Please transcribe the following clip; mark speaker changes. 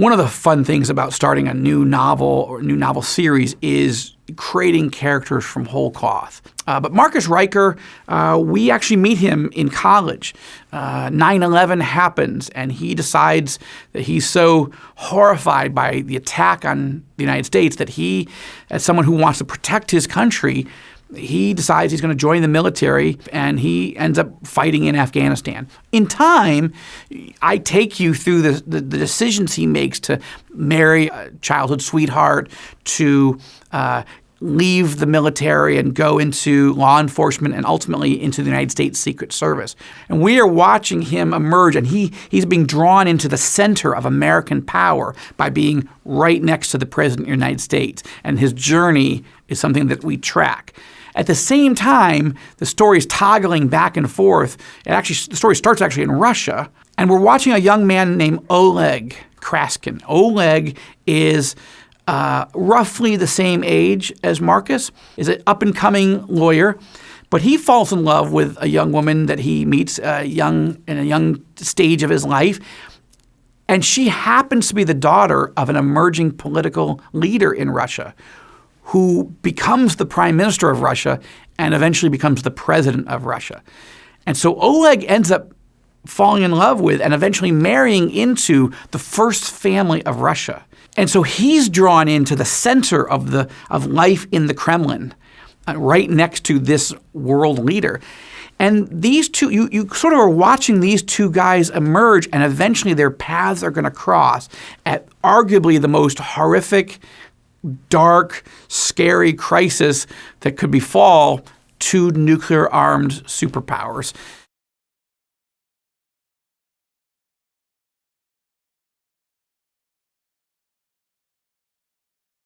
Speaker 1: One of the fun things about starting a new novel or new novel series is creating characters from whole cloth. But Marcus Ryker, we actually meet him in college. 9/11 happens, and he decides that he's so horrified by the attack on the United States that he, as someone who wants to protect his country, he decides he's going to join the military, and he ends up fighting in Afghanistan. In time, I take you through the decisions he makes to marry a childhood sweetheart, to leave the military and go into law enforcement and ultimately into the United States Secret Service. And we are watching him emerge, and he's being drawn into the center of American power by being right next to the President of the United States. And his journey is something that we track. At the same time, the story is toggling back and forth. The story starts actually in Russia, and we're watching a young man named Oleg Crafton. Oleg is roughly the same age as Marcus, is an up-and-coming lawyer, but he falls in love with a young woman that he meets in a young stage of his life, and she happens to be the daughter of an emerging political leader in Russia who becomes the prime minister of Russia and eventually becomes the president of Russia. And so Oleg ends up falling in love with and eventually marrying into the first family of Russia. And so he's drawn into the center of life in the Kremlin, right next to this world leader. And these two, you sort of are watching these two guys emerge, and eventually their paths are going to cross at arguably the most horrific, dark, scary crisis that could befall two nuclear-armed superpowers.